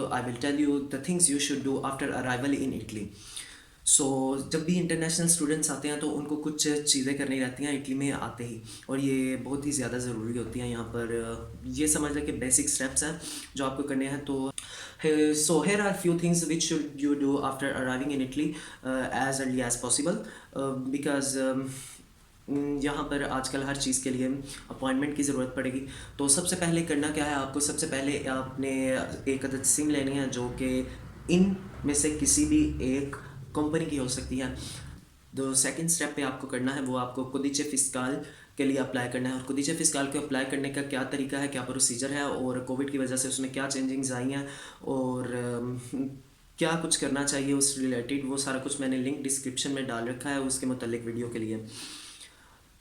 I will tell you the things you should do after arrival in Italy. सो जब भी international students आते हैं तो उनको कुछ चीज़ें करनी रहती हैं इटली में आते ही, और ये बहुत ही ज़्यादा ज़रूरी होती हैं यहाँ पर। ये समझ लें कि बेसिक स्टेप्स हैं जो आपको करने हैं। तो so here are few things which should you do after arriving in Italy as early as possible, because यहाँ पर आजकल हर चीज़ के लिए अपॉइंटमेंट की ज़रूरत पड़ेगी। तो सबसे पहले करना क्या है आपको, सबसे पहले आपने एक अदद सिम लेनी है जो कि इन में से किसी भी एक कंपनी की हो सकती है। जो सेकंड स्टेप पे आपको करना है वो आपको कुदिचे फिस्काल के लिए अप्लाई करना है। और कुदिचे फिस्काल को अप्लाई करने का क्या तरीका है, क्या प्रोसीजर है, और कोविड की वजह से उसमें क्या चेंजिंग्स आई हैं, और क्या कुछ करना चाहिए उस रिलेटेड, वो सारा कुछ मैंने लिंक डिस्क्रिप्शन में डाल रखा है उसके मुतालिक वीडियो के लिए।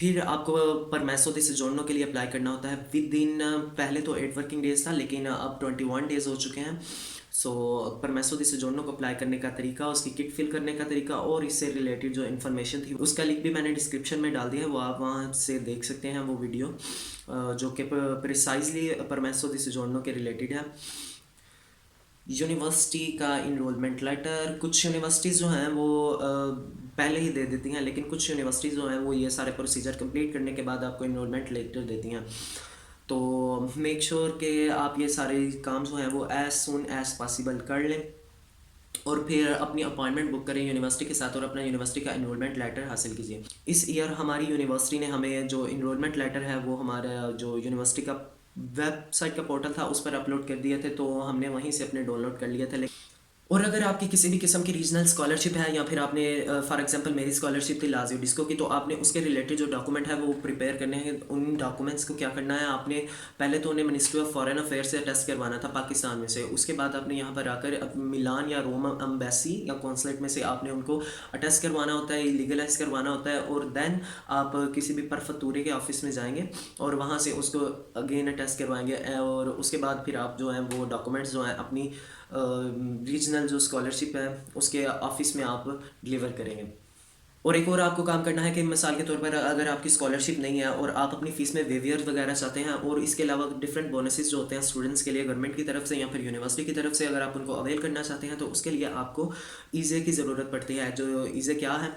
फिर आपको परमेसो दी सोजोर्नो के लिए अप्लाई करना होता है विद इन, पहले तो 8 वर्किंग डेज़ था लेकिन अब 21 डेज़ हो चुके हैं। सो परमेसो दी सोजोर्नो को अप्लाई करने का तरीका, उसकी किट फिल करने का तरीका और इससे रिलेटेड जो इन्फॉर्मेशन थी उसका लिंक भी मैंने डिस्क्रिप्शन में डाल दिया है, वो आप वहाँ से देख सकते हैं वो वीडियो जो कि प्रिसाइजली परमेसो दी सोजोर्नो के रिलेटेड है। यूनिवर्सिटी का इनरोलमेंट लेटर, कुछ यूनिवर्सिटीज़ जो हैं वो पहले ही दे देती हैं, लेकिन कुछ यूनिवर्सिटीज़ जो हैं वो ये सारे प्रोसीजर कंप्लीट करने के बाद आपको इनरोलमेंट लेटर देती हैं। तो मेक श्योर कि आप ये सारे काम जो हैं वो एज़ सुन एज़ पॉसिबल कर लें, और फिर अपनी अपॉइंटमेंट बुक करें यूनिवर्सिटी के साथ और अपना यूनिवर्सिटी का इनरोलमेंट लेटर हासिल कीजिए। इस ईयर हमारी यूनिवर्सिटी ने हमें जो इनरोलमेंट लेटर है वो हमारा जो यूनिवर्सिटी का वेबसाइट का पोर्टल था उस पर अपलोड कर दिए थे, तो हमने वहीं से अपने डाउनलोड कर लिए थे। और अगर आपकी किसी भी किस्म की रीजनल स्कॉलरशिप है या फिर आपने फॉर एग्जांपल मेरी स्कॉलरशिप थी लाजियो डिस्को की, तो आपने उसके रिलेटेड जो डॉक्यूमेंट है वो प्रिपेयर करने हैं। उन डॉक्यूमेंट्स को क्या करना है, आपने पहले तो उन्हें मिनिस्ट्री ऑफ फॉरेन अफेयर से टेस्ट करवाना था पाकिस्तान में से। उसके बाद आपने यहाँ पर आकर मिलान या रोम एम्बेसी या कौंसलेट में से आपने उनको अटेस्ट करवाना होता है, लीगलाइज करवाना होता है, और देन आप किसी भी परफतूरे के ऑफिस में जाएंगे और वहाँ से उसको अगेन अटेस्ट करवाएंगे, और उसके बाद फिर आप जो हैं वो डॉक्यूमेंट्स जो हैं अपनी रीजनल जो स्कॉलरशिप है उसके ऑफिस में आप डिलीवर करेंगे। और एक और आपको काम करना है कि मिसाल के तौर पर अगर आपकी स्कॉलरशिप नहीं है और आप अपनी फ़ीस में वेवियर वगैरह चाहते हैं, और इसके अलावा डिफरेंट बोनसेस जो होते हैं स्टूडेंट्स के लिए गवर्नमेंट की तरफ से या फिर यूनिवर्सिटी की तरफ से, अगर आप उनको अवेल करना चाहते हैं तो उसके लिए आपको ईज़े की ज़रूरत पड़ती है। जो ईज़े क्या है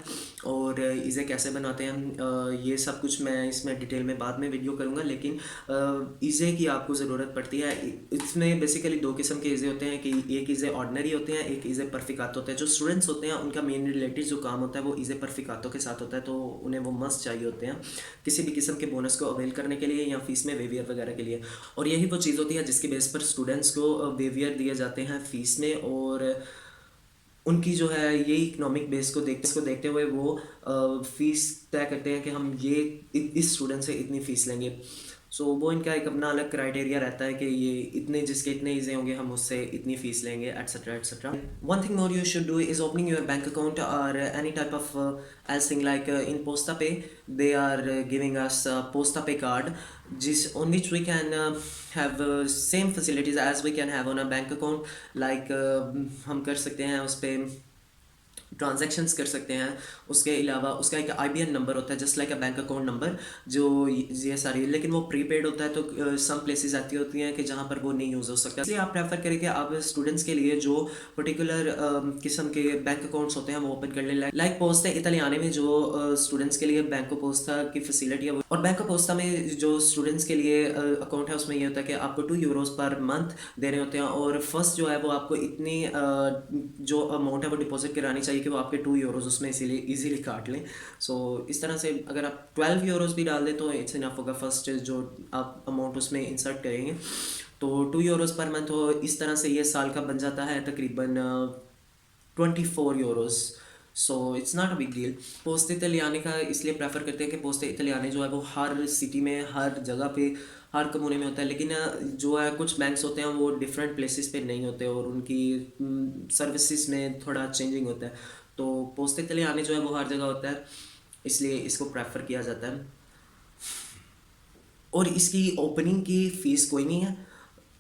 और ईज़े कैसे बनाते हैं, ये सब कुछ मैं इसमें डिटेल में बाद में वीडियो करूँगा, लेकिन ईज़े की आपको ज़रूरत पड़ती है। इसमें बेसिकली दो किस्म के ईज़े होते हैं कि एक ईज़े ऑर्डनरी होते हैं, एक ईज़े परफिकात होते हैं। जो स्टूडेंट्स होते हैं उनका मेन रिलेटेड जो काम होता है वो ईज़े परफिकातों के साथ होता है, तो उन्हें वो मस्ट चाहिए होते हैं किसी भी किस्म के बोनस को अवेल करने के लिए या फीस में वेवियर वगैरह के लिए। और यही वो चीज़ होती है जिसके बेस पर स्टूडेंट्स को वेवियर दिए जाते हैं फीस में, और उनकी जो है ये इकोनॉमिक बेस को देखते हुए वो फीस तय करते हैं कि हम ये इस स्टूडेंट से इतनी फ़ीस लेंगे। सो वो इनका एक अपना अलग क्राइटेरिया रहता है कि ये इतने जिसके इतने ईजी होंगे हम उससे इतनी फ़ीस लेंगे, etcetera etcetera. One thing more you should do is opening your bank account और any type of else thing like in पोस्टा पे दे आर गिविंग अस पोस्टा पे कार्ड, जिस on which we can have same facilities as we can have on a bank account, like हम कर सकते हैं उस पर ट्रांजैक्शंस कर सकते हैं। उसके अलावा उसका एक IBN नंबर होता है just like a bank account number, जो ये सारी, लेकिन वो प्रीपेड होता है, तो सम प्लेसेस ऐसी होती हैं कि जहाँ पर वो नहीं यूज़ हो सकता। इसलिए आप प्रेफर करें कि आप स्टूडेंट्स के लिए जो पर्टिकुलर किस्म के बैंक अकाउंट्स होते हैं वो ओपन कर लें। लाइक पोस्ता इटालियाने में जो स्टूडेंट्स के लिए बैंको पोस्ता की फैसिलिटी है, और बैंको पोस्ता में जो स्टूडेंट्स के लिए अकाउंट है उसमें ये होता है कि आपको 2 यूरोज़ पर मंथ देने होते हैं, और फर्स्ट जो है वो आपको इतनी जो अमाउंट है वो डिपॉजिट करानी चाहिए कि वो आपके 2 यूरोज़ उसमें इसीलिए ईजिली काट लें। सो इस तरह से अगर आप 12 यूरोज़ भी डाल दें तो इट्स इनफ होगा फर्स्ट जो आप अमाउंट उसमें इंसर्ट करेंगे। तो 2 यूरोज़ पर मंथ हो, इस तरह से ये साल का बन जाता है तकरीबन 24 euros. So it's not a big deal. Poste Italiane का इसलिए प्रेफर करते हैं कि पोस्ते इटालियाने जो है वो हर सिटी में, हर जगह पे, हर कमूने में होता है, लेकिन जो है कुछ बैंक्स होते हैं वो डिफरेंट प्लेसेस पे नहीं होते और उनकी सर्विसेज में थोड़ा चेंजिंग होता है। तो पोस्ते इटालियाने जो है वो हर जगह होता है, इसलिए इसको प्रेफर किया जाता है। और इसकी ओपनिंग की फ़ीस कोई नहीं है,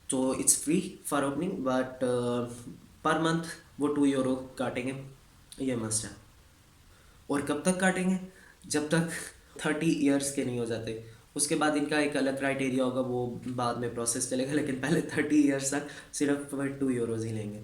तो it's free for opening, but per month वो 2 यूरो काटेंगे, ये मस्ट है। और कब तक काटेंगे, जब तक 30 ईयर्स के नहीं हो जाते। उसके बाद इनका एक अलग क्राइटेरिया होगा, वो बाद में प्रोसेस चलेगा, लेकिन पहले 30 ईयर्स तक सिर्फ 2 यूरोज़ ही लेंगे।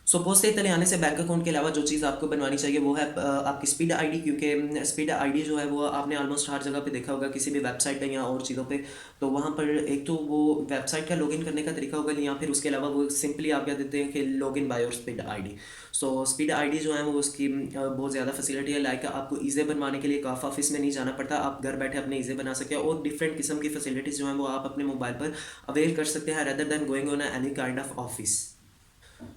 सो पोस्ट इतालियाने से बैंक अकाउंट के अलावा जो चीज़ आपको बनवानी चाहिए वो है आपकी स्पीड आईडी, क्योंकि स्पीड आईडी जो है वो आपने ऑलमोस्ट हर जगह पे देखा होगा, किसी भी वेबसाइट पे या और चीज़ों पे। तो वहाँ पर एक तो वो वेबसाइट का लॉगिन करने का तरीका होगा, या फिर उसके अलावा वो सिंपली आप क्या देते हैं कि login by your speed ID. So speed ID जो है वो उसकी बहुत ज़्यादा फैसिलिटी है, लाइक आपको ईज़े बनवाने के लिए काफ ऑफिस में नहीं जाना पड़ता, आप घर बैठे अपने ईज़े बना सकते हैं, और डिफरेंट किस्म की फैसिलिटीज़ जो हैं वो आप अपने मोबाइल पर अवेल कर सकते हैं, rather than going on any kind of office.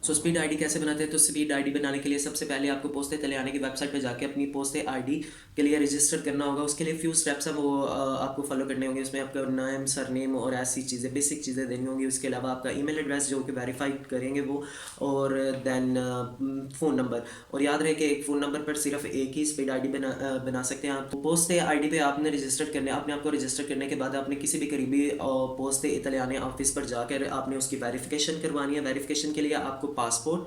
So speed ID कैसे बनाते हैं? तो स्पीड आईडी बनाने के लिए सबसे पहले आपको पोस्टे इतालियाने की वेबसाइट पे जाके अपनी पोस्टे आईडी के लिए रजिस्टर करना होगा। उसके लिए फ्यू स्टेप्स हैं वो आपको फॉलो करने होंगे। उसमें आपका नाम, सरनेम और ऐसी चीज़ें, बेसिक चीज़ें देनी होंगी। उसके अलावा आपका ईमेल एड्रेस जो कि वेरीफाई करेंगे वो, और देन फ़ोन नंबर। और याद रहे कि एक फ़ोन नंबर पर सिर्फ एक ही स्पीड आईडी बना सकते हैं आप। पोस्टे आईडी पे आपने रजिस्टर करने अपने आप को रजिस्टर करने के बाद आपने किसी भी करीबी पोस्टे इतालियाने ऑफिस पर जाकर आपने उसकी वेरिफिकेशन करवानी है। वेरिफिकेशन के लिए आपको पासपोर्ट,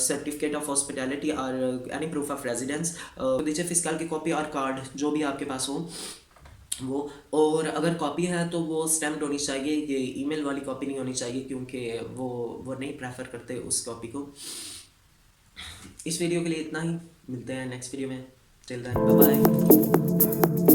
सर्टिफिकेट ऑफ हॉस्पिटैलिटी और एनी प्रूफ ऑफ रेजिडेंस दीजिए, फिस्कल की कॉपी और कार्ड जो भी आपके पास हो वो। और अगर कॉपी है तो वो स्टैम्प्ड होनी चाहिए, ये ईमेल वाली कॉपी नहीं होनी चाहिए, क्योंकि वो नहीं प्रेफर करते उस कॉपी को। इस वीडियो के लिए इतना ही, मिलते हैं नेक्स्ट वीडियो में। Till then bye bye.